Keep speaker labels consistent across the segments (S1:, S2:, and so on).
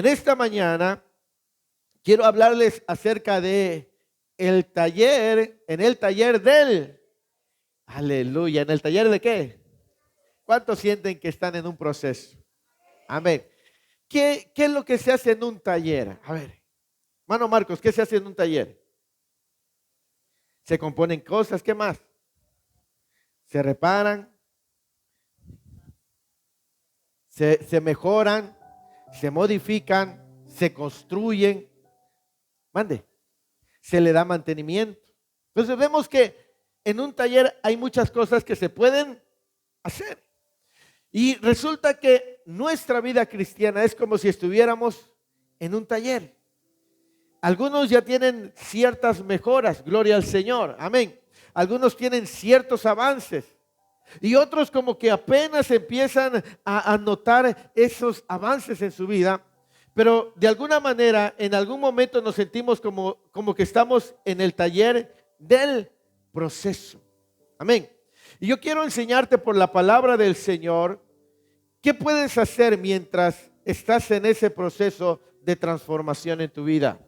S1: En esta mañana quiero hablarles acerca de el taller, en el taller aleluya, ¿en el taller de qué? ¿Cuántos sienten que están en un proceso? Amén. ¿Qué es lo que se hace en un taller? A ver, hermano Marcos, ¿qué se hace en un taller? Se componen cosas, ¿qué más? Se reparan, se mejoran, se modifican, se construyen, se le da mantenimiento. Entonces vemos que en un taller hay muchas cosas que se pueden hacer. Y resulta que nuestra vida cristiana es como si estuviéramos en un taller. Algunos ya tienen ciertas mejoras, gloria al Señor, amén. Algunos tienen ciertos avances y otros como que apenas empiezan a notar esos avances en su vida, pero de alguna manera en algún momento nos sentimos como que estamos en el taller del proceso, amén. Y yo quiero enseñarte por la palabra del Señor qué puedes hacer mientras estás en ese proceso de transformación en tu vida.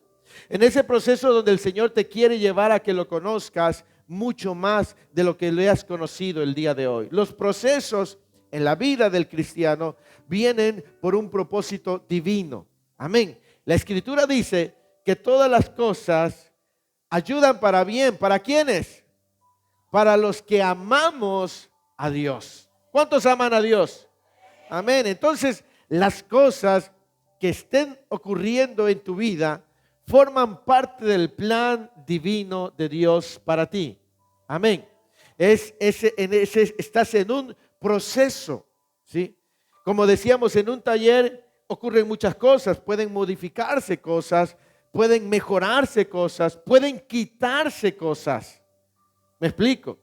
S1: En ese proceso donde el Señor te quiere llevar a que lo conozcas mucho más de lo que le has conocido el día de hoy. Los procesos en la vida del cristiano vienen por un propósito divino. Amén. La Escritura dice que todas las cosas ayudan para bien. ¿Para quiénes? Para los que amamos a Dios. ¿Cuántos aman a Dios? Amén. Entonces, las cosas que estén ocurriendo en tu vida forman parte del plan divino de Dios para ti. Amén. Estás en un proceso, ¿sí? Como decíamos, en un taller ocurren muchas cosas. Pueden modificarse cosas, pueden mejorarse cosas, pueden quitarse cosas. ¿Me explico?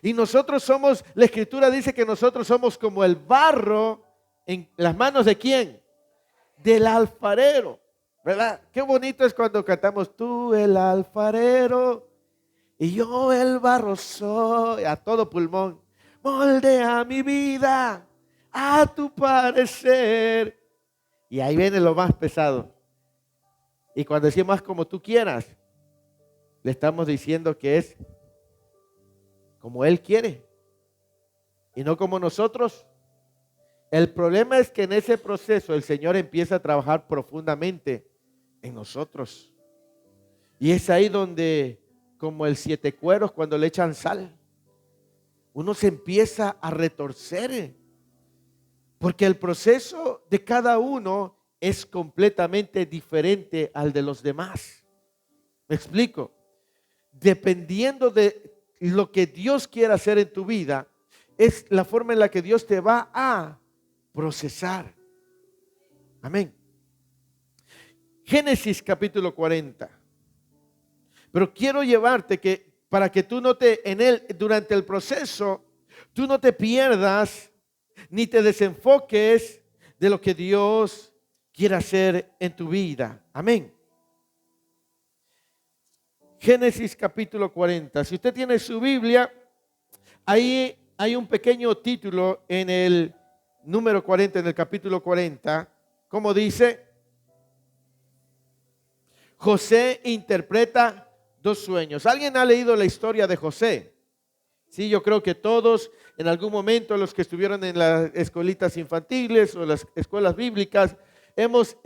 S1: Y nosotros somos, la Escritura dice que nosotros somos como el barro en las manos ¿de quién? Del alfarero, ¿verdad? Qué bonito es cuando cantamos tú el alfarero y yo el barro soy, a todo pulmón. Moldea mi vida a tu parecer. Y ahí viene lo más pesado. Y cuando decimos como tú quieras, le estamos diciendo que es como Él quiere y no como nosotros. El problema es que en ese proceso el Señor empieza a trabajar profundamente en nosotros. Y es ahí donde, como el siete cueros cuando le echan sal, uno se empieza a retorcer. Porque el proceso de cada uno es completamente diferente al de los demás. ¿Me explico? Dependiendo de lo que Dios quiera hacer en tu vida, es la forma en la que Dios te va a procesar. Amén. Génesis capítulo 40. Pero quiero llevarte para que tú no durante el proceso, tú no te pierdas ni te desenfoques de lo que Dios quiere hacer en tu vida. Amén. Génesis capítulo 40. Si usted tiene su Biblia, ahí hay un pequeño título en el número 40, en el capítulo 40, como dice, José interpreta dos sueños. ¿Alguien ha leído la historia de José? Sí, yo creo que todos en algún momento, los que estuvieron en las escuelitas infantiles o las escuelas bíblicas, hemos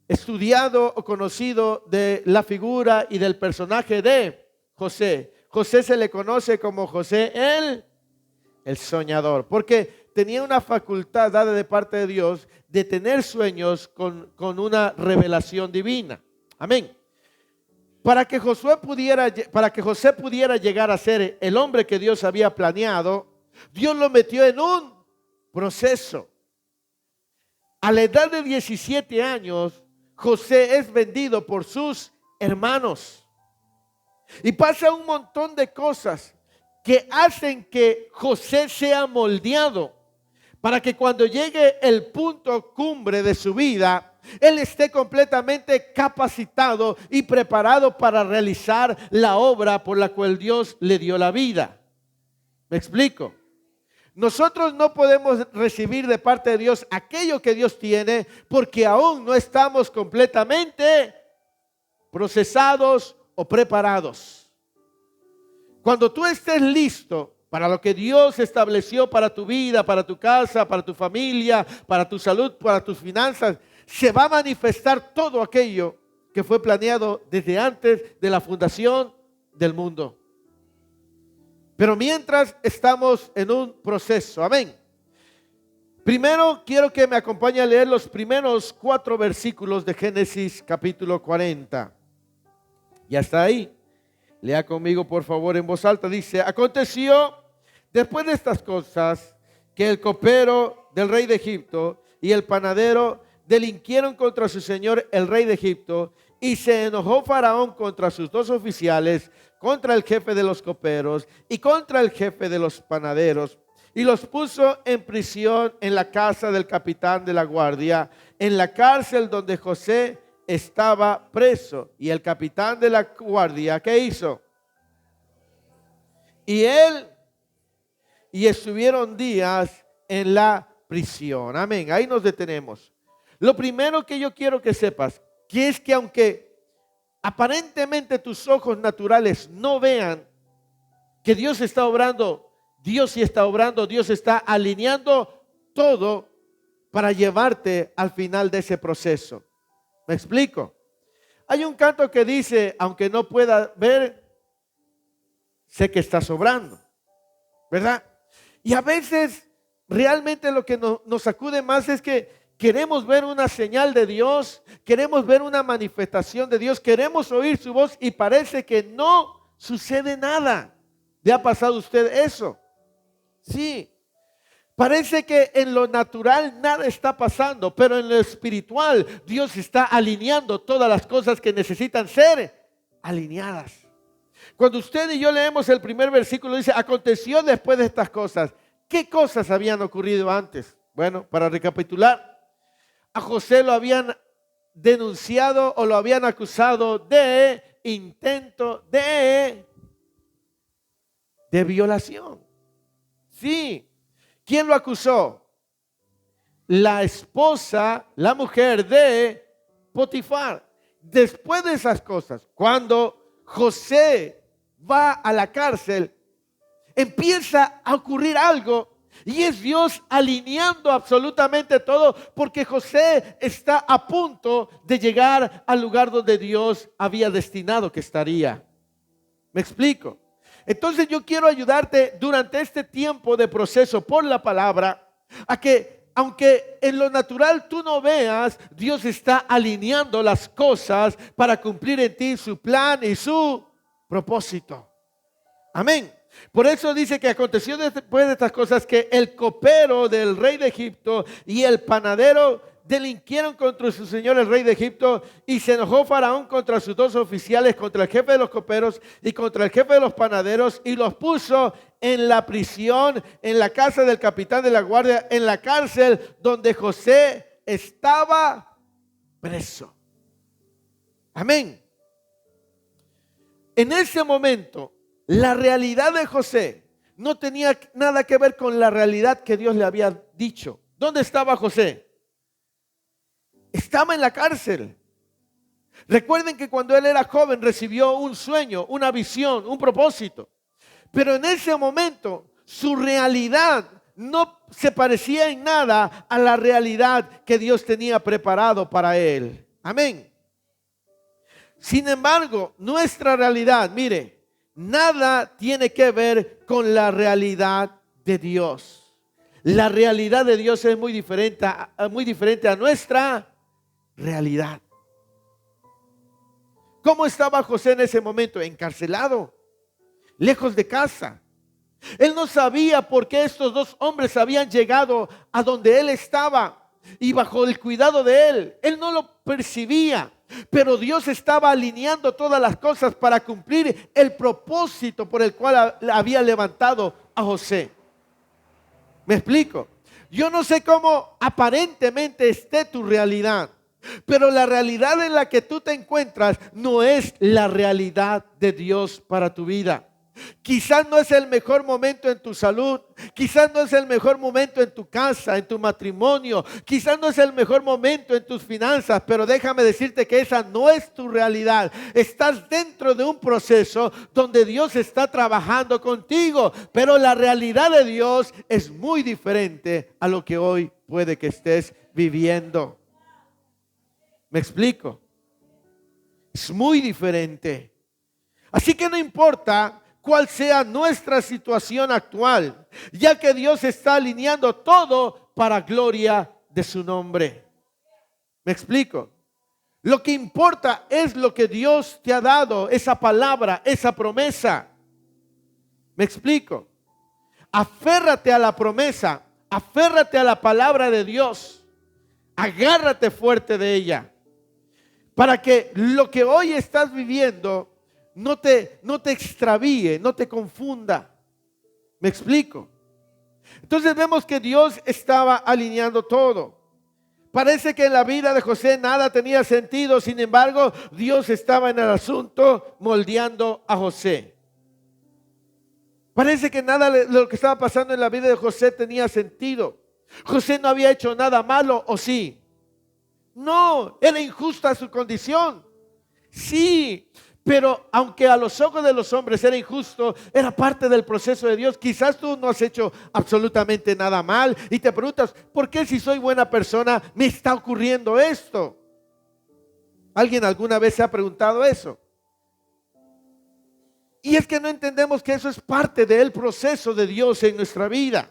S1: estudiado o conocido de la figura y del personaje de José. José se le conoce como José el soñador, porque tenía una facultad dada de parte de Dios de tener sueños con una revelación divina. Amén. Para que José pudiera llegar a ser el hombre que Dios había planeado, Dios lo metió en un proceso. A la edad de 17 años, José es vendido por sus hermanos. Y pasa un montón de cosas que hacen que José sea moldeado para que cuando llegue el punto cumbre de su vida, él esté completamente capacitado y preparado para realizar la obra por la cual Dios le dio la vida. ¿Me explico? Nosotros no podemos recibir de parte de Dios aquello que Dios tiene porque aún no estamos completamente procesados o preparados. Cuando tú estés listo para lo que Dios estableció para tu vida, para tu casa, para tu familia, para tu salud, para tus finanzas, se va a manifestar todo aquello que fue planeado desde antes de la fundación del mundo. Pero mientras estamos en un proceso, amén. Primero quiero que me acompañe a leer los primeros 4 versículos de Génesis capítulo 40. Ya está ahí. Lea conmigo por favor en voz alta. Dice: aconteció después de estas cosas que el copero del rey de Egipto y el panadero delinquieron contra su señor el rey de Egipto, y se enojó Faraón contra sus 2 oficiales, contra el jefe de los coperos y contra el jefe de los panaderos, y los puso en prisión en la casa del capitán de la guardia, en la cárcel donde José estaba preso. Y el capitán de la guardia, ¿qué hizo? Y estuvieron días en la prisión. Amén. Ahí nos detenemos. Lo primero que yo quiero que sepas, que es que aunque aparentemente tus ojos naturales no vean que Dios está obrando, Dios sí está obrando, Dios está alineando todo para llevarte al final de ese proceso. ¿Me explico? Hay un canto que dice: aunque no pueda ver, sé que estás obrando, ¿verdad? Y a veces realmente lo que nos sacude más es que queremos ver una señal de Dios, queremos ver una manifestación de Dios, queremos oír su voz y parece que no sucede nada. ¿Le ha pasado a usted eso? Sí. Parece que en lo natural nada está pasando, pero en lo espiritual Dios está alineando todas las cosas que necesitan ser alineadas. Cuando usted y yo leemos el primer versículo, dice: aconteció después de estas cosas. ¿Qué cosas habían ocurrido antes? Bueno, para recapitular, a José lo habían denunciado o lo habían acusado de intento de violación. Sí. ¿Quién lo acusó? La esposa, la mujer de Potifar. Después de esas cosas, cuando José va a la cárcel, empieza a ocurrir algo. Y es Dios alineando absolutamente todo, porque José está a punto de llegar al lugar donde Dios había destinado que estaría. ¿Me explico? Entonces yo quiero ayudarte durante este tiempo de proceso por la palabra, a que aunque en lo natural tú no veas, Dios está alineando las cosas para cumplir en ti su plan y su propósito. Amén. Por eso dice que aconteció después de estas cosas que el copero del rey de Egipto y el panadero delinquieron contra su señor el rey de Egipto, y se enojó Faraón contra sus 2 oficiales, contra el jefe de los coperos y contra el jefe de los panaderos, y los puso en la prisión, en la casa del capitán de la guardia, en la cárcel donde José estaba preso. Amén. En ese momento, la realidad de José no tenía nada que ver con la realidad que Dios le había dicho. ¿Dónde estaba José? Estaba en la cárcel. Recuerden que cuando él era joven recibió un sueño, una visión, un propósito. Pero en ese momento su realidad no se parecía en nada a la realidad que Dios tenía preparado para él. Amén. Sin embargo, nuestra realidad, mire, nada tiene que ver con la realidad de Dios. La realidad de Dios es muy diferente a nuestra realidad. ¿Cómo estaba José en ese momento? Encarcelado, lejos de casa. Él no sabía por qué estos 2 hombres habían llegado a donde él estaba y bajo el cuidado de él. Él no lo percibía, pero Dios estaba alineando todas las cosas para cumplir el propósito por el cual había levantado a José. ¿Me explico? Yo no sé cómo aparentemente esté tu realidad, pero la realidad en la que tú te encuentras no es la realidad de Dios para tu vida. Quizás no es el mejor momento en tu salud, quizás no es el mejor momento en tu casa, en tu matrimonio, quizás no es el mejor momento en tus finanzas, pero déjame decirte que esa no es tu realidad. Estás dentro de un proceso donde Dios está trabajando contigo, pero la realidad de Dios es muy diferente a lo que hoy puede que estés viviendo. ¿Me explico? Es muy diferente. Así que no importa cuál sea nuestra situación actual, ya que Dios está alineando todo para gloria de su nombre. ¿Me explico? Lo que importa es lo que Dios te ha dado, esa palabra, esa promesa. ¿Me explico? Aférrate a la promesa, aférrate a la palabra de Dios, agárrate fuerte de ella, para que lo que hoy estás viviendo no te extravíe, no te confunda. ¿Me explico? Entonces vemos que Dios estaba alineando todo. Parece que en la vida de José nada tenía sentido, sin embargo, Dios estaba en el asunto moldeando a José. Parece que nada de lo que estaba pasando en la vida de José tenía sentido. José no había hecho nada malo, ¿o sí? No, era injusta su condición. Sí, pero aunque a los ojos de los hombres era injusto, era parte del proceso de Dios. Quizás tú no has hecho absolutamente nada mal y te preguntas, ¿por qué si soy buena persona me está ocurriendo esto? ¿Alguien alguna vez se ha preguntado eso? Y es que no entendemos que eso es parte del proceso de Dios en nuestra vida.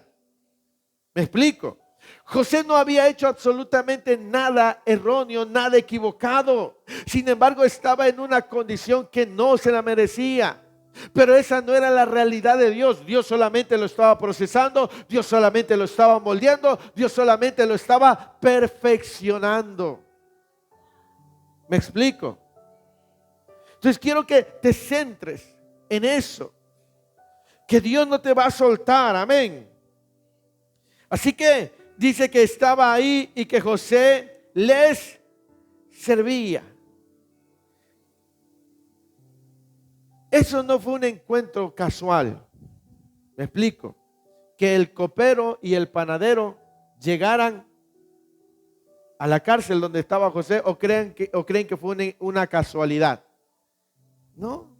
S1: ¿Me explico? José no había hecho absolutamente nada erróneo, nada equivocado. Sin embargo, estaba en una condición que no se la merecía. Pero esa no era la realidad de Dios. Dios solamente lo estaba procesando, Dios solamente lo estaba moldeando, Dios solamente lo estaba perfeccionando. ¿Me explico? Entonces quiero que te centres en eso, que Dios no te va a soltar, amén. Así que dice que estaba ahí y que José les servía. Eso no fue un encuentro casual. Me explico. Que el copero y el panadero llegaran a la cárcel donde estaba José o creen que fue una casualidad. No.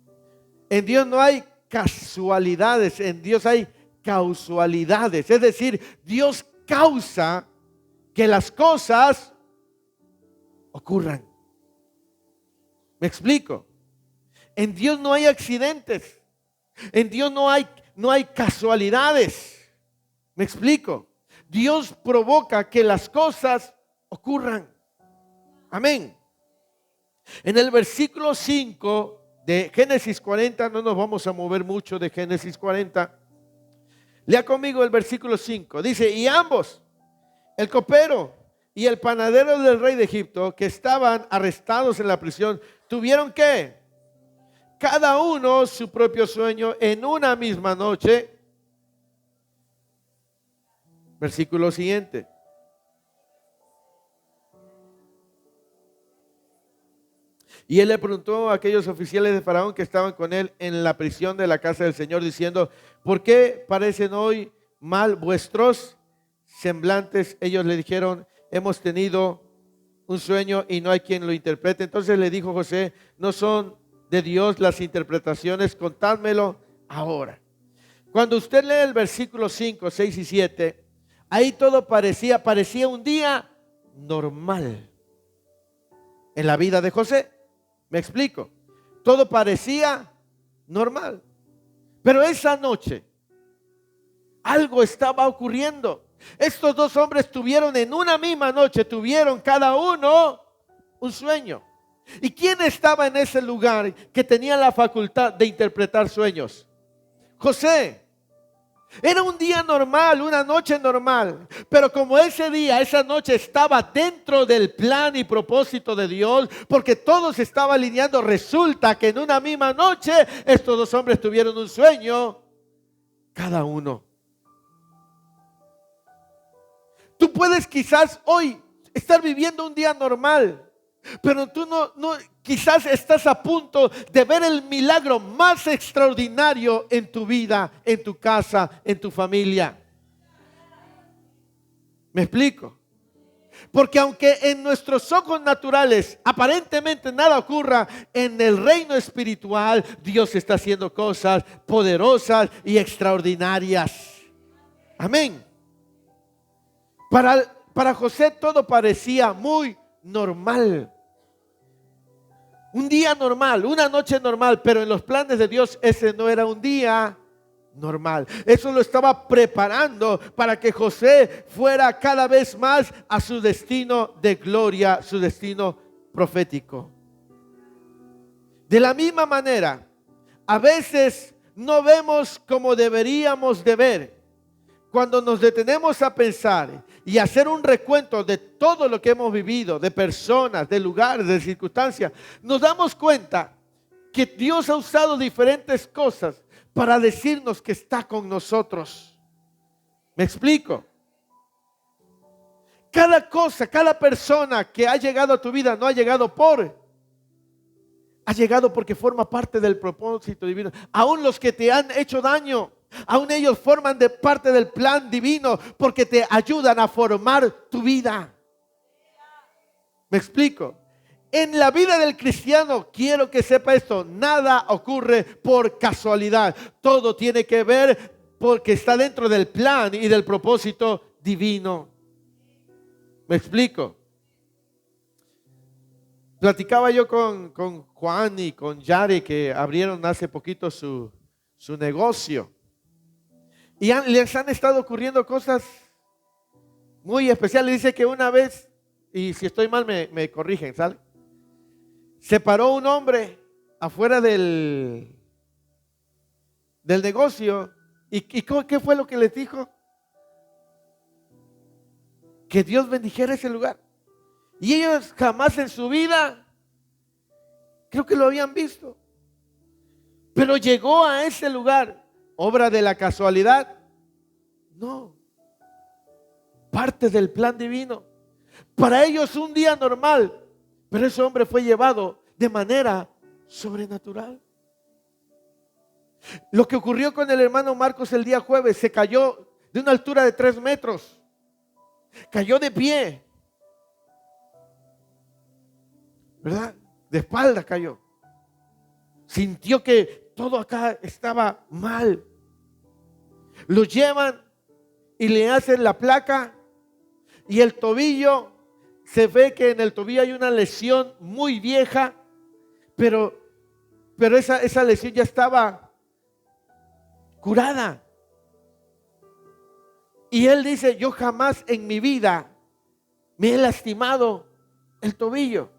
S1: En Dios no hay casualidades, en Dios hay causalidades. Es decir, Dios causa que las cosas ocurran. ¿Me explico? En Dios no hay accidentes. En Dios no hay casualidades. ¿Me explico? Dios provoca que las cosas ocurran. Amén. En el versículo 5 de Génesis 40, no nos vamos a mover mucho de Génesis 40. Lea conmigo el versículo 5. Dice, y ambos, el copero y el panadero del rey de Egipto, que estaban arrestados en la prisión, tuvieron que cada uno su propio sueño en una misma noche. Versículo siguiente. Y él le preguntó a aquellos oficiales de Faraón que estaban con él en la prisión de la casa del Señor, diciendo, ¿por qué parecen hoy mal vuestros semblantes? Ellos le dijeron, hemos tenido un sueño y no hay quien lo interprete. Entonces le dijo José, no son de Dios las interpretaciones, contádmelo ahora. Cuando usted lee el versículo 5, 6 y 7, ahí todo parecía un día normal en la vida de José. ¿Me explico? Todo parecía normal. Pero esa noche algo estaba ocurriendo. Estos dos hombres tuvieron en una misma noche, tuvieron cada uno un sueño. ¿Y quién estaba en ese lugar que tenía la facultad de interpretar sueños? José. Era un día normal, una noche normal, pero como ese día, esa noche estaba dentro del plan y propósito de Dios, porque todo se estaba alineando, resulta que en una misma noche estos dos hombres tuvieron un sueño, cada uno. Tú puedes quizás hoy estar viviendo un día normal, pero tú no Quizás estás a punto de ver el milagro más extraordinario en tu vida, en tu casa, en tu familia. ¿Me explico? Porque aunque en nuestros ojos naturales aparentemente nada ocurra, en el reino espiritual Dios está haciendo cosas poderosas y extraordinarias. Amén. Para José todo parecía muy normal. Un día normal, una noche normal, pero en los planes de Dios ese no era un día normal. Eso lo estaba preparando para que José fuera cada vez más a su destino de gloria, su destino profético. De la misma manera, a veces no vemos como deberíamos de ver. Cuando nos detenemos a pensar y hacer un recuento de todo lo que hemos vivido, de personas, de lugares, de circunstancias, nos damos cuenta que Dios ha usado diferentes cosas para decirnos que está con nosotros. ¿Me explico? Cada cosa, cada persona que ha llegado a tu vida no ha llegado ha llegado porque forma parte del propósito divino. Aún los que te han hecho daño, aún ellos forman parte del plan divino porque te ayudan a formar tu vida. ¿Me explico? En la vida del cristiano, quiero que sepa esto, nada ocurre por casualidad. Todo tiene que ver porque está dentro del plan y del propósito divino. ¿Me explico? Platicaba yo con Juan y con Yare, que abrieron hace poquito su negocio. Y les han estado ocurriendo cosas muy especiales. Dice que una vez, y si estoy mal me corrigen, ¿sale? Se paró un hombre afuera del negocio. ¿Y qué fue lo que les dijo? Que Dios bendijera ese lugar. Y ellos jamás en su vida, creo que lo habían visto. Pero llegó a ese lugar, obra de la casualidad. No. Parte del plan divino. Para ellos un día normal. Pero ese hombre fue llevado de manera sobrenatural. Lo que ocurrió con el hermano Marcos el día jueves, se cayó de una altura de 3 metros. Cayó de pie. ¿Verdad? De espalda cayó. Sintió que todo acá estaba mal. Lo llevan y le hacen la placa. Y el tobillo, se ve que en el tobillo hay una lesión muy vieja. Pero esa lesión ya estaba curada. Y él dice, yo jamás en mi vida me he lastimado el tobillo.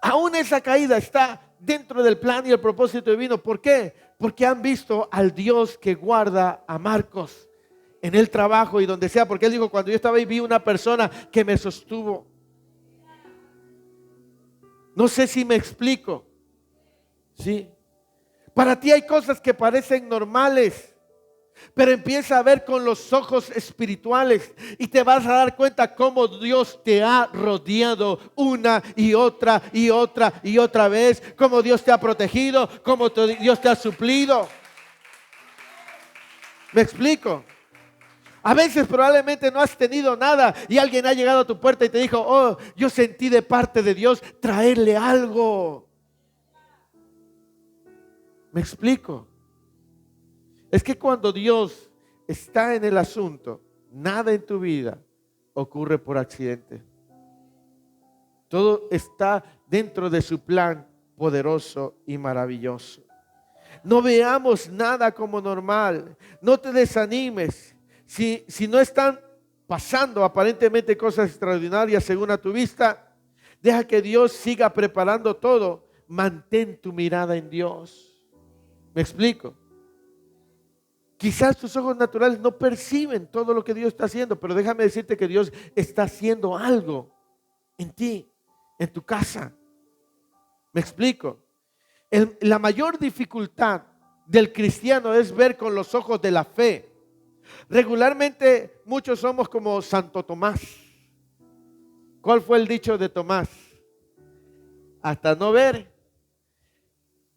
S1: Aún esa caída está dentro del plan y el propósito divino. ¿Por qué? Porque han visto al Dios que guarda a Marcos en el trabajo y donde sea. Porque él dijo, cuando yo estaba ahí vi una persona que me sostuvo. No sé si me explico. ¿Sí? Para ti hay cosas que parecen normales, pero empieza a ver con los ojos espirituales y te vas a dar cuenta cómo Dios te ha rodeado una y otra y otra y otra vez, cómo Dios te ha protegido, cómo Dios te ha suplido. ¿Me explico? A veces probablemente no has tenido nada y alguien ha llegado a tu puerta y te dijo, oh, yo sentí de parte de Dios traerle algo. ¿Me explico? Es que cuando Dios está en el asunto, nada en tu vida ocurre por accidente. Todo está dentro de su plan poderoso y maravilloso. No veamos nada como normal. No te desanimes. Si no están pasando aparentemente cosas extraordinarias según a tu vista, deja que Dios siga preparando todo. Mantén tu mirada en Dios. ¿Me explico? Quizás tus ojos naturales no perciben todo lo que Dios está haciendo, pero déjame decirte que Dios está haciendo algo en ti, en tu casa. ¿Me explico? La mayor dificultad del cristiano es ver con los ojos de la fe. Regularmente muchos somos como Santo Tomás. ¿Cuál fue el dicho de Tomás? hasta no ver.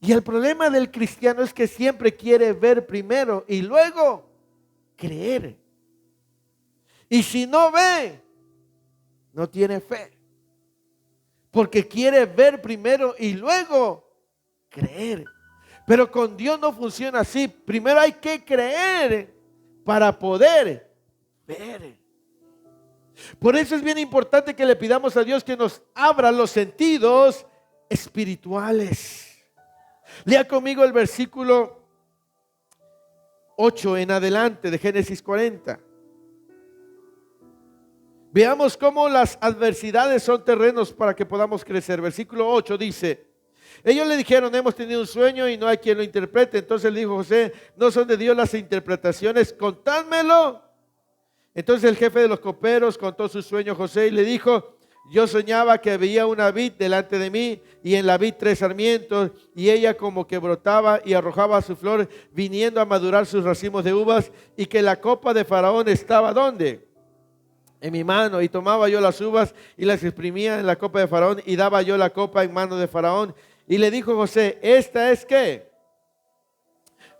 S1: Y el problema del cristiano es que siempre quiere ver primero y luego creer. Y si no ve, no tiene fe. Porque quiere ver primero y luego creer. Pero con Dios no funciona así. Primero hay que creer para poder ver. Por eso es bien importante que le pidamos a Dios que nos abra los sentidos espirituales. Lea conmigo el versículo 8 en adelante de Génesis 40. Veamos cómo las adversidades son terrenos para que podamos crecer. Versículo 8 dice: ellos le dijeron, hemos tenido un sueño y no hay quien lo interprete. Entonces le dijo José, no son de Dios las interpretaciones, contádmelo. Entonces el jefe de los coperos contó su sueño a José y le dijo: yo soñaba que veía una vid delante de mí y en la vid 3 sarmientos y ella como que brotaba y arrojaba su flor viniendo a madurar sus racimos de uvas y que la copa de Faraón estaba ¿dónde? En mi mano, y tomaba yo las uvas y las exprimía en la copa de Faraón y daba yo la copa en mano de Faraón. Y le dijo José, ¿esta es qué?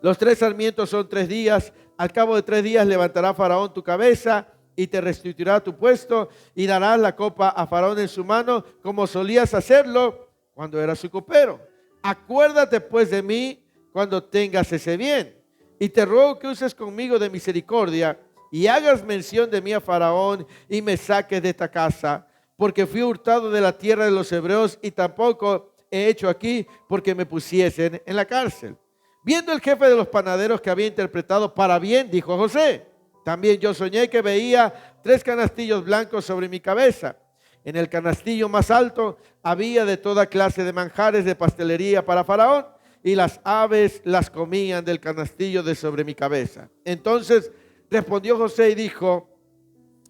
S1: Los 3 sarmientos son 3 días, al cabo de 3 días levantará Faraón tu cabeza y te restituirá tu puesto y darás la copa a Faraón en su mano como solías hacerlo cuando eras su copero. Acuérdate pues de mí cuando tengas ese bien y te ruego que uses conmigo de misericordia y hagas mención de mí a Faraón y me saques de esta casa, porque fui hurtado de la tierra de los hebreos y tampoco he hecho aquí porque me pusiesen en la cárcel. Viendo el jefe de los panaderos que había interpretado para bien, dijo a José, también yo soñé que veía 3 canastillos blancos sobre mi cabeza. En el canastillo más alto había de toda clase de manjares de pastelería para Faraón y las aves las comían del canastillo de sobre mi cabeza. Entonces respondió José y dijo,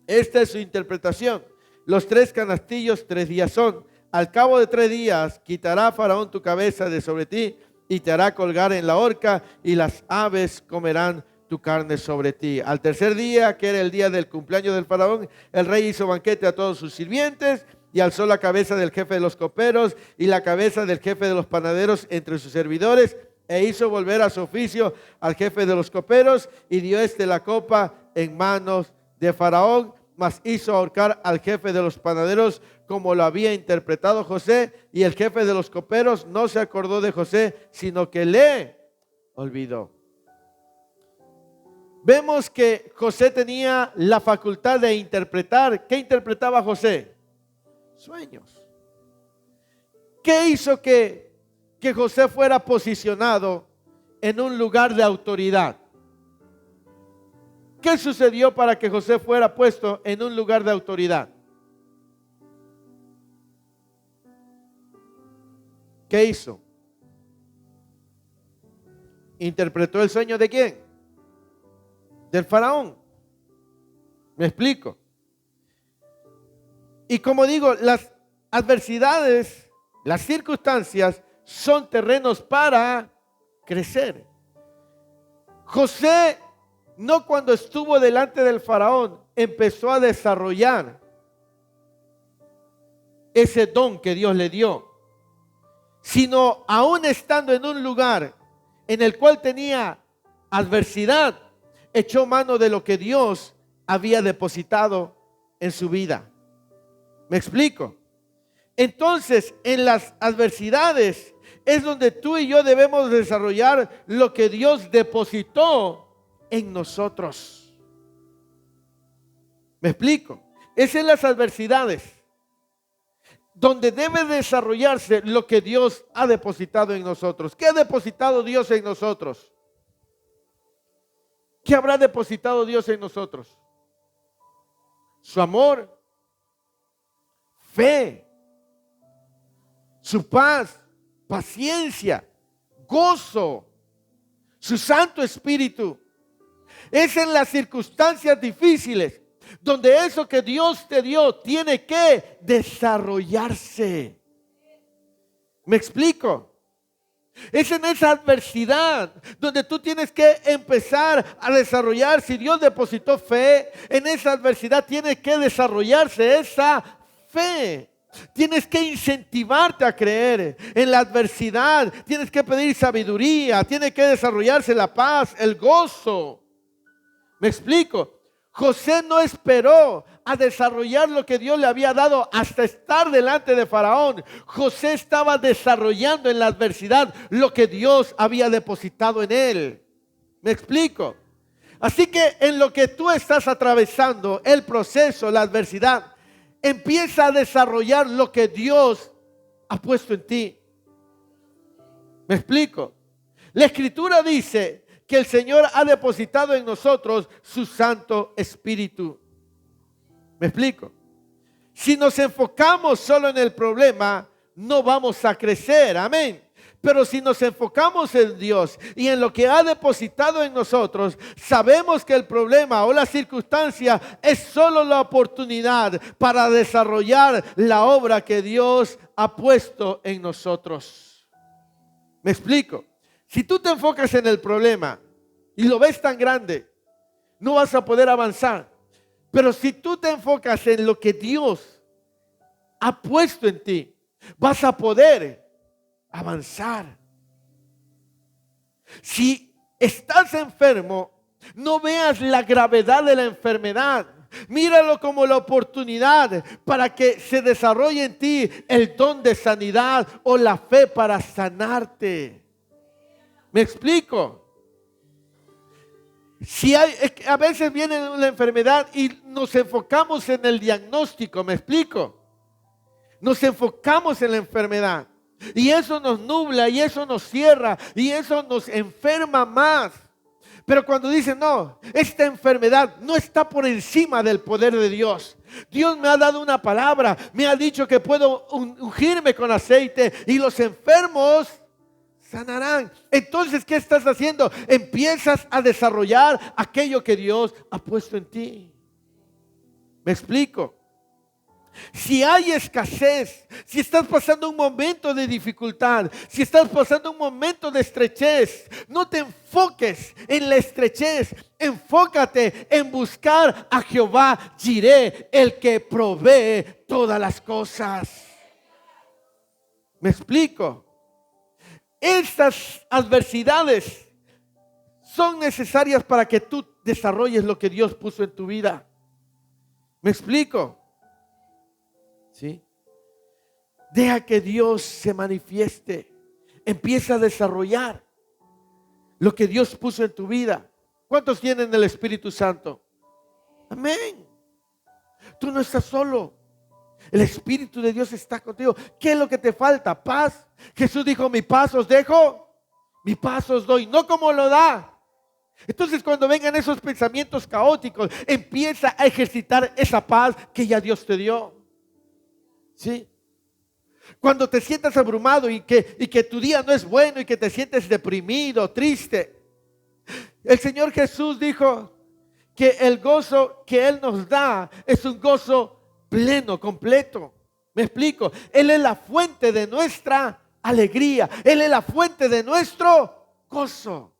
S1: esta es su interpretación. Los 3 canastillos 3 días son. Al cabo de 3 días quitará Faraón tu cabeza de sobre ti y te hará colgar en la horca y las aves comerán tu carne sobre ti. Al tercer día, que era el día del cumpleaños del Faraón, el rey hizo banquete a todos sus sirvientes y alzó la cabeza del jefe de los coperos y la cabeza del jefe de los panaderos entre sus servidores e hizo volver a su oficio al jefe de los coperos y dio la copa en manos de Faraón, mas hizo ahorcar al jefe de los panaderos como lo había interpretado José, y el jefe de los coperos no se acordó de José, sino que le olvidó. Vemos que José tenía la facultad de interpretar. ¿Qué interpretaba José? Sueños. ¿Qué hizo que José fuera posicionado en un lugar de autoridad? ¿Qué sucedió para que José fuera puesto en un lugar de autoridad? ¿Qué hizo? ¿Interpretó el sueño de quién? Del faraón. ¿Me explico? Y como digo, las adversidades, las circunstancias son terrenos para crecer. José, no cuando estuvo delante del faraón, empezó a desarrollar ese don que Dios le dio, sino aún estando en un lugar en el cual tenía adversidad, echó mano de lo que Dios había depositado en su vida. ¿Me explico? Entonces, en las adversidades es donde tú y yo debemos desarrollar lo que Dios depositó en nosotros. ¿Me explico? Es en las adversidades donde debe desarrollarse lo que Dios ha depositado en nosotros. ¿Qué ha depositado Dios en nosotros? ¿Qué habrá depositado Dios en nosotros? Su amor, fe, su paz, paciencia, gozo, su Santo Espíritu. Es en las circunstancias difíciles donde eso que Dios te dio tiene que desarrollarse. ¿Me explico? Es en esa adversidad donde tú tienes que empezar a desarrollar. Si Dios depositó fe, en esa adversidad tiene que desarrollarse esa fe. tienes que incentivarte a creer. En la adversidad tienes que pedir sabiduría, tiene que desarrollarse la paz, el gozo. ¿Me explico? José no esperó a desarrollar lo que Dios le había dado hasta estar delante de Faraón. José estaba desarrollando en la adversidad lo que Dios había depositado en él. ¿Me explico? Así que en lo que tú estás atravesando, el proceso, la adversidad, empieza a desarrollar lo que Dios ha puesto en ti. ¿Me explico? La Escritura dice que el Señor ha depositado en nosotros su Santo Espíritu. ¿Me explico? Si nos enfocamos solo en el problema, no vamos a crecer. Amén. Pero si nos enfocamos en Dios y en lo que ha depositado en nosotros, sabemos que el problema o la circunstancia es solo la oportunidad para desarrollar la obra que Dios ha puesto en nosotros. ¿Me explico? Si tú te enfocas en el problema y lo ves tan grande, no vas a poder avanzar. Pero si tú te enfocas en lo que Dios ha puesto en ti, vas a poder avanzar. Si estás enfermo, no veas la gravedad de la enfermedad. Míralo como la oportunidad para que se desarrolle en ti el don de sanidad o la fe para sanarte. ¿Me explico? Si a veces viene la enfermedad y nos enfocamos en el diagnóstico, ¿me explico? Nos enfocamos en la enfermedad y eso nos nubla y eso nos cierra y eso nos enferma más. Pero cuando dicen, no, esta enfermedad no está por encima del poder de Dios. Dios me ha dado una palabra, me ha dicho que puedo ungirme con aceite y los enfermos sanarán. Entonces, ¿qué estás haciendo? Empiezas a desarrollar aquello que Dios ha puesto en ti. ¿Me explico? Si hay escasez, si estás pasando un momento de dificultad, si estás pasando un momento de estrechez, no te enfoques en la estrechez, enfócate en buscar a Jehová Jireh, el que provee todas las cosas. ¿Me explico? Estas adversidades son necesarias para que tú desarrolles lo que Dios puso en tu vida. ¿Me explico? ¿Sí? Deja que Dios se manifieste. Empieza a desarrollar lo que Dios puso en tu vida. ¿Cuántos tienen el Espíritu Santo? Amén. Tú no estás solo. El Espíritu de Dios está contigo. ¿Qué es lo que te falta? Paz. Jesús dijo, mi paz os dejo, mi paz os doy. No como lo da. Entonces cuando vengan esos pensamientos caóticos, empieza a ejercitar esa paz que ya Dios te dio. ¿Sí? Cuando te sientas abrumado y que tu día no es bueno y que te sientes deprimido, triste, el Señor Jesús dijo que el gozo que Él nos da es un gozo pleno, completo. ¿Me explico? Él es la fuente de nuestra alegría. Él es la fuente de nuestro gozo.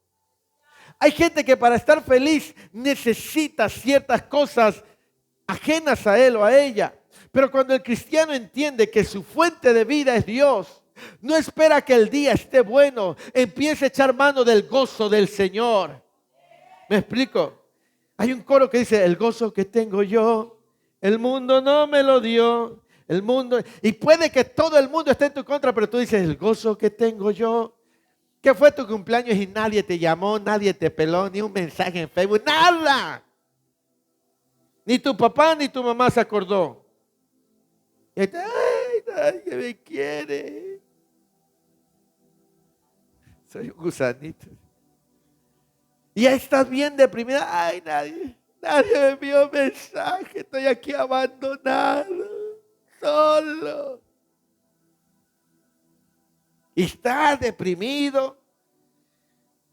S1: Hay gente que para estar feliz necesita ciertas cosas ajenas a él o a ella. Pero cuando el cristiano entiende que su fuente de vida es Dios, no espera que el día esté bueno, empieza a echar mano del gozo del Señor. ¿Me explico? Hay un coro que dice, el gozo que tengo yo, el mundo no me lo dio. El mundo, y puede que todo el mundo esté en tu contra, pero tú dices, el gozo que tengo yo. ¿Qué fue tu cumpleaños y nadie te llamó, nadie te peló, ni un mensaje en Facebook? ¡Nada! Ni tu papá ni tu mamá se acordó. Y ay, nadie me quiere. Soy un gusanito. Y ya estás bien deprimida. Ay, nadie me envió mensaje. Estoy aquí abandonado, solo. Y estás deprimido.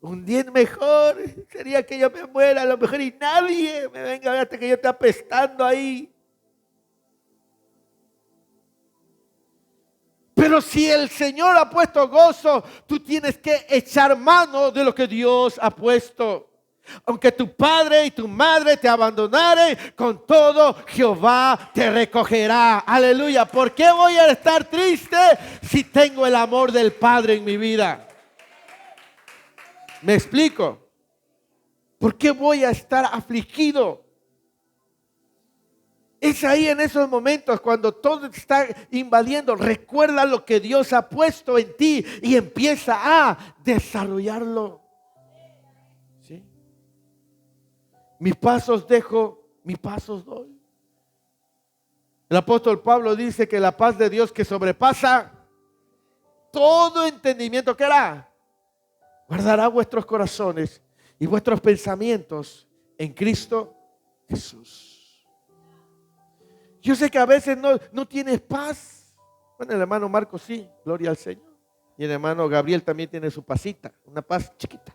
S1: Un día mejor sería que yo me muera a lo mejor y nadie me venga a ver hasta que yo esté apestando ahí. Pero si el Señor ha puesto gozo, tú tienes que echar mano de lo que Dios ha puesto. Aunque tu padre y tu madre te abandonaren, con todo Jehová te recogerá. Aleluya. ¿Por qué voy a estar triste si tengo el amor del Padre en mi vida? ¿Me explico? ¿Por qué voy a estar afligido? Es ahí en esos momentos cuando todo te está invadiendo. Recuerda lo que Dios ha puesto en ti y empieza a desarrollarlo. ¿Sí? Mis pasos dejo, mis pasos doy. El apóstol Pablo dice que la paz de Dios que sobrepasa todo entendimiento, ¿qué hará? Guardará vuestros corazones y vuestros pensamientos en Cristo Jesús. Yo sé que a veces no tienes paz. Bueno, el hermano Marcos sí, gloria al Señor. Y el hermano Gabriel también tiene su pasita, una paz chiquita.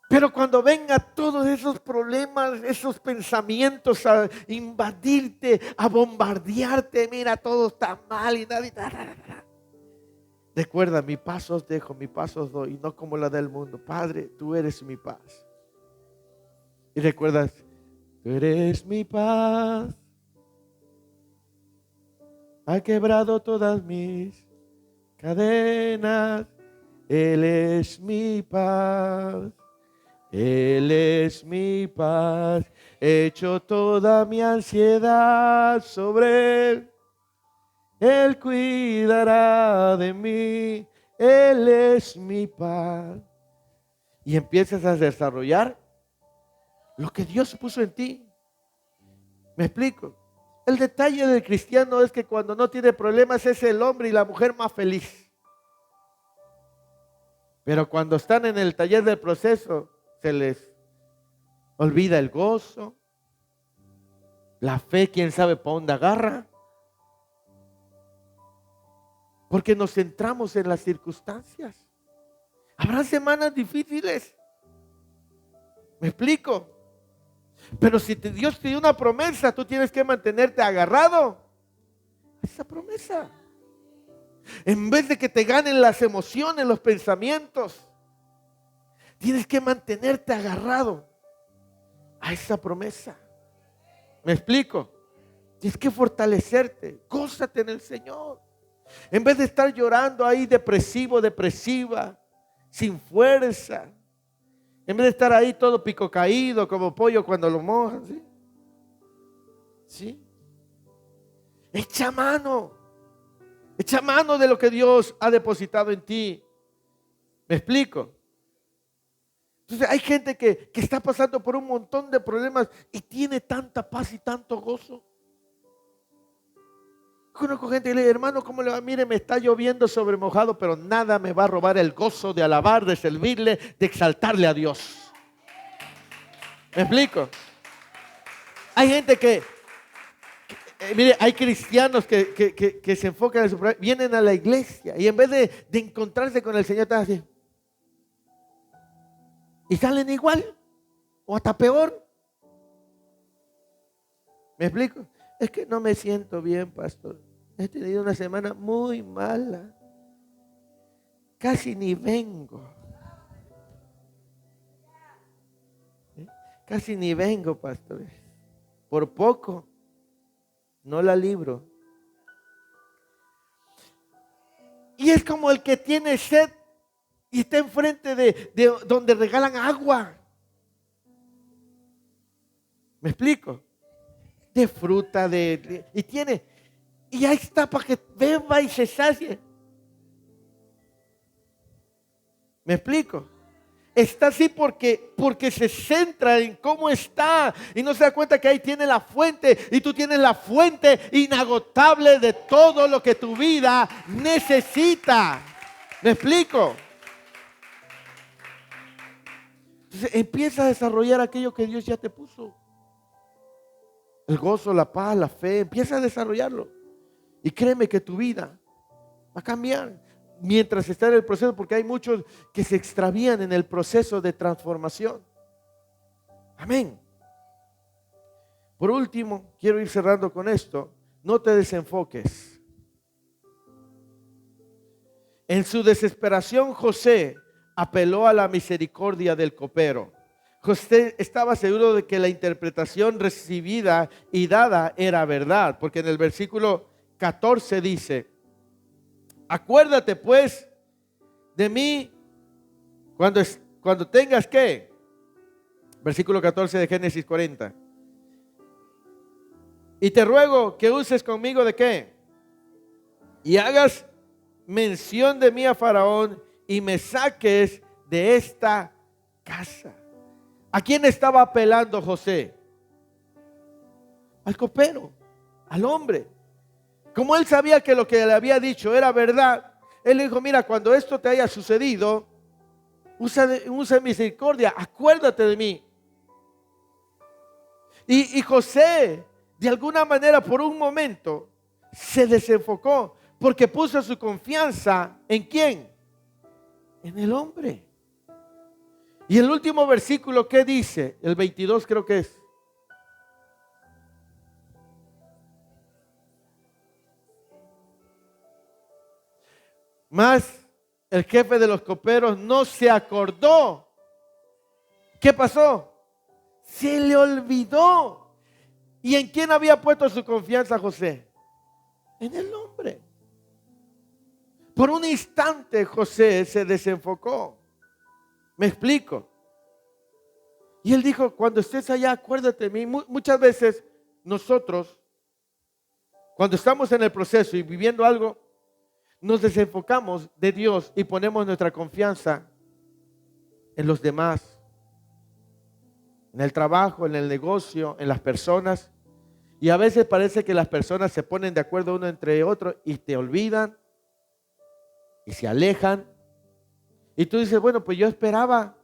S1: Pero cuando vengan todos esos problemas, esos pensamientos a invadirte, a bombardearte, mira, todo está mal y nadie. Recuerda, mi paz os dejo, mi paz os doy, y no como la del mundo. Padre, tú eres mi paz. Y recuerdas, tú eres mi paz. Ha quebrado todas mis cadenas. Él es mi paz. Él es mi paz. Echo toda mi ansiedad sobre Él. Él cuidará de mí. Él es mi paz. Y empiezas a desarrollar lo que Dios puso en ti. ¿Me explico? El detalle del cristiano es que cuando no tiene problemas es el hombre y la mujer más feliz. Pero cuando están en el taller del proceso, se les olvida el gozo, la fe, quién sabe para dónde agarra. Porque nos centramos en las circunstancias. Habrá semanas difíciles. ¿Me explico? Pero si Dios te dio una promesa, tú tienes que mantenerte agarrado a esa promesa. En vez de que te ganen las emociones, los pensamientos, tienes que mantenerte agarrado a esa promesa. ¿Me explico? Tienes que fortalecerte. Gózate en el Señor. En vez de estar llorando ahí depresivo, depresiva, sin fuerza. En vez de estar ahí todo pico caído como pollo cuando lo mojan. ¿Sí? ¿Sí? Echa mano. Echa mano de lo que Dios ha depositado en ti. ¿Me explico? Entonces hay gente que está pasando por un montón de problemas y tiene tanta paz y tanto gozo. Conozco gente que le dice, hermano, ¿cómo le va? Mire, me está lloviendo sobre mojado, pero nada me va a robar el gozo de alabar, de servirle, de exaltarle a Dios. ¿Me explico? Hay gente mire, hay cristianos que se enfocan en su problema, vienen a la iglesia y en vez de encontrarse con el Señor, están así. Y salen igual, o hasta peor. ¿Me explico? Es que no me siento bien, pastor. He tenido una semana muy mala. Casi ni vengo. Casi ni vengo, pastor. Por poco no la libro. Y es como el que tiene sed y está enfrente de donde regalan agua. ¿Me explico? De fruta, y ahí está para que beba y se sacie. ¿Me explico? Está así porque se centra en cómo está y no se da cuenta que ahí tiene la fuente y tú tienes la fuente inagotable de todo lo que tu vida necesita. ¿Me explico? Entonces empieza a desarrollar aquello que Dios ya te puso. El gozo, la paz, la fe, empieza a desarrollarlo. Y créeme que tu vida va a cambiar mientras está en el proceso, porque hay muchos que se extravían en el proceso de transformación. Amén. Por último, quiero ir cerrando con esto. No te desenfoques. En su desesperación, José apeló a la misericordia del copero. José estaba seguro de que la interpretación recibida y dada era verdad, porque en el versículo 14 dice: acuérdate pues de mí cuando tengas que, versículo 14 de Génesis 40, y te ruego que uses conmigo de qué, y hagas mención de mí a Faraón y me saques de esta casa. ¿A quién estaba apelando José? Al copero, al hombre. Como él sabía que lo que le había dicho era verdad, él le dijo: mira, cuando esto te haya sucedido, usa misericordia, acuérdate de mí. Y José, de alguna manera, por un momento, se desenfocó, porque puso su confianza ¿en quién? En el hombre. Y el último versículo, ¿qué dice? El 22 creo que es. Mas el jefe de los coperos no se acordó. ¿Qué pasó? Se le olvidó. ¿Y en quién había puesto su confianza José? En el hombre. Por un instante José se desenfocó. ¿Me explico? Y él dijo: cuando estés allá, acuérdate de mí. Muchas veces nosotros, cuando estamos en el proceso y viviendo algo, nos desenfocamos de Dios y ponemos nuestra confianza en los demás, en el trabajo, en el negocio, en las personas. Y a veces parece que las personas se ponen de acuerdo uno entre otro y te olvidan y se alejan. Y tú dices: bueno, pues yo esperaba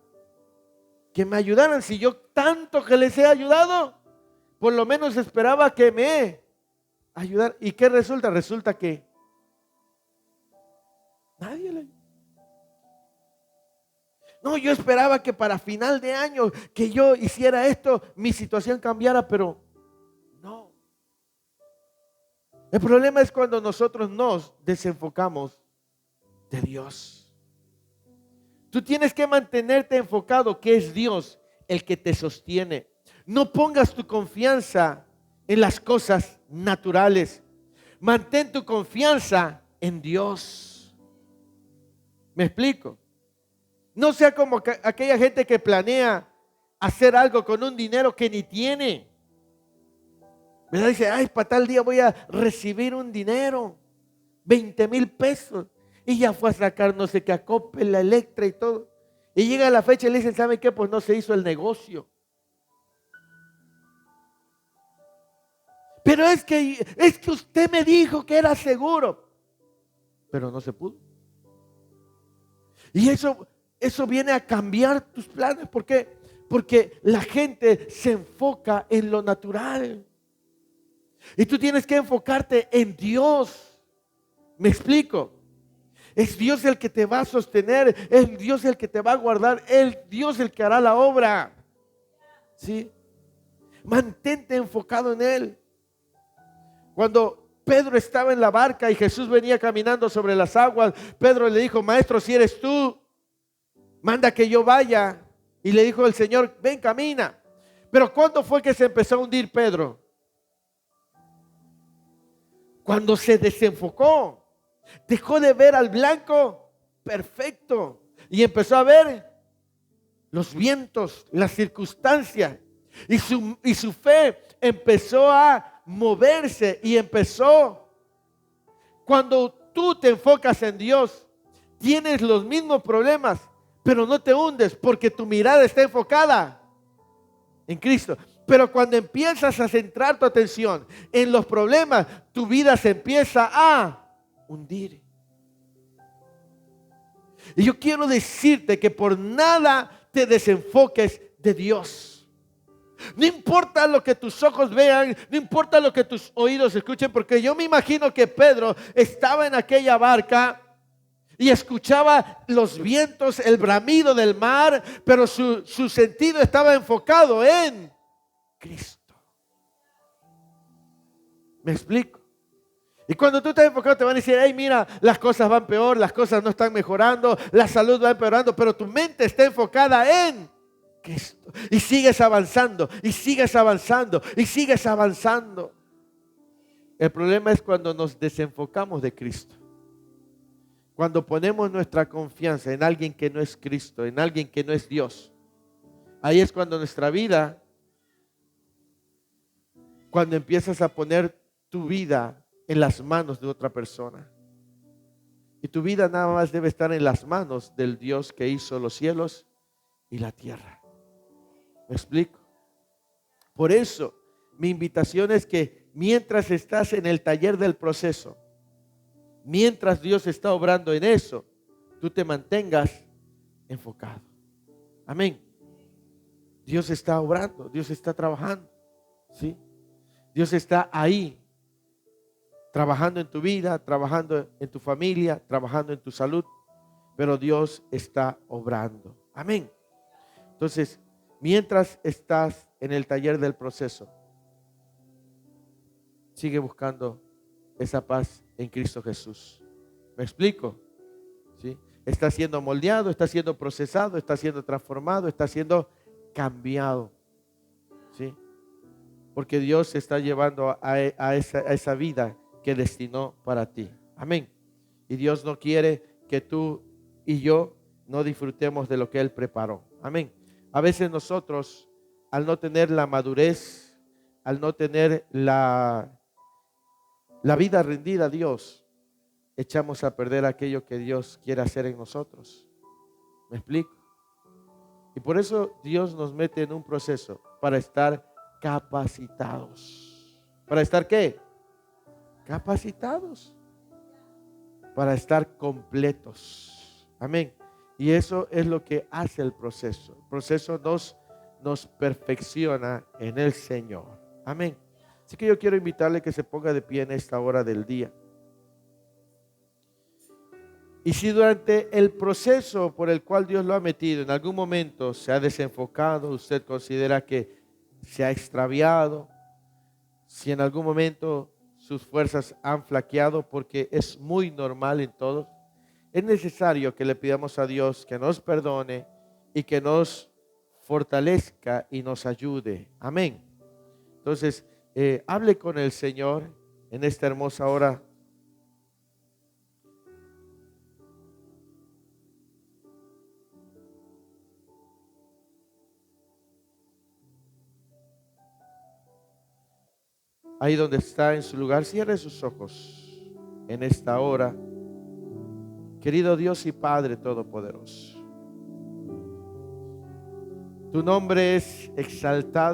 S1: que me ayudaran. Si yo tanto que les he ayudado, por lo menos esperaba que me ayudaran. ¿Y qué resulta? Resulta que nadie le ayudó. No, yo esperaba que para final de año que yo hiciera esto, mi situación cambiara, pero no. El problema es cuando nosotros nos desenfocamos de Dios. Tú tienes que mantenerte enfocado, que es Dios el que te sostiene. No pongas tu confianza en las cosas naturales. Mantén tu confianza en Dios. ¿Me explico? No sea como aquella gente que planea hacer algo con un dinero que ni tiene. ¿Verdad? Dice: ay, para tal día voy a recibir un dinero, 20,000 pesos. Y ya fue a sacar no sé qué acople, la Electra y todo. Y llega la fecha y le dicen: ¿sabe qué? Pues no se hizo el negocio. Pero es que usted me dijo que era seguro. Pero no se pudo. Y eso viene a cambiar tus planes. ¿Por qué? Porque la gente se enfoca en lo natural. Y tú tienes que enfocarte en Dios. ¿Me explico? Es Dios el que te va a sostener, es Dios el que te va a guardar, es Dios el que hará la obra. ¿Sí? Mantente enfocado en Él. Cuando Pedro estaba en la barca y Jesús venía caminando sobre las aguas, Pedro le dijo: maestro, si eres tú, manda que yo vaya. Y le dijo el Señor: ven, camina. Pero ¿cuándo fue que se empezó a hundir Pedro? Cuando se desenfocó. Dejó de ver al blanco perfecto y empezó a ver los vientos, las circunstancias, y su fe empezó a moverse y empezó. Cuando tú te enfocas en Dios, tienes los mismos problemas, pero no te hundes porque tu mirada está enfocada en Cristo. Pero cuando empiezas a centrar tu atención en los problemas, tu vida se empieza a hundir. Y yo quiero decirte que por nada te desenfoques de Dios. No importa lo que tus ojos vean, no importa lo que tus oídos escuchen, porque yo me imagino que Pedro estaba en aquella barca y escuchaba los vientos, el bramido del mar, pero su sentido estaba enfocado en Cristo. ¿Me explico? Y cuando tú estás enfocado te van a decir, hey, mira, las cosas van peor, las cosas no están mejorando, la salud va empeorando, pero tu mente está enfocada en Cristo. Y sigues avanzando, y sigues avanzando, y sigues avanzando. El problema es cuando nos desenfocamos de Cristo. Cuando ponemos nuestra confianza en alguien que no es Cristo, en alguien que no es Dios. Ahí es cuando nuestra vida, cuando empiezas a poner tu vida en las manos de otra persona. Y tu vida nada más debe estar en las manos del Dios que hizo los cielos y la tierra. ¿Me explico? Por eso, mi invitación es que mientras estás en el taller del proceso, mientras Dios está obrando en eso, tú te mantengas enfocado. Amén. Dios está obrando, Dios está trabajando, ¿sí? Dios está ahí, trabajando en tu vida, trabajando en tu familia, trabajando en tu salud, pero Dios está obrando. Amén. Entonces, mientras estás en el taller del proceso, sigue buscando esa paz en Cristo Jesús. ¿Me explico? ¿Sí? Está siendo moldeado, está siendo procesado, está siendo transformado, está siendo cambiado. ¿Sí? Porque Dios se está llevando a esa vida que destinó para ti. Amén. Y Dios no quiere que tú y yo no disfrutemos de lo que Él preparó. Amén. A veces nosotros, al no tener la madurez, al no tener la vida rendida a Dios, echamos a perder aquello que Dios quiere hacer en nosotros. ¿Me explico? Y por eso Dios nos mete en un proceso para estar capacitados. ¿Para estar qué? Capacitados. Para estar completos. Amén. Y eso es lo que hace el proceso. El proceso nos perfecciona en el Señor. Amén. Así que yo quiero invitarle que se ponga de pie en esta hora del día. Y si durante el proceso por el cual Dios lo ha metido, en algún momento se ha desenfocado, usted considera que se ha extraviado, si en algún momento sus fuerzas han flaqueado, porque es muy normal en todos, es necesario que le pidamos a Dios que nos perdone y que nos fortalezca y nos ayude. Amén. Entonces, hable con el Señor en esta hermosa hora. Ahí donde está en su lugar, cierre sus ojos en esta hora. Querido Dios y Padre Todopoderoso, tu nombre es exaltado.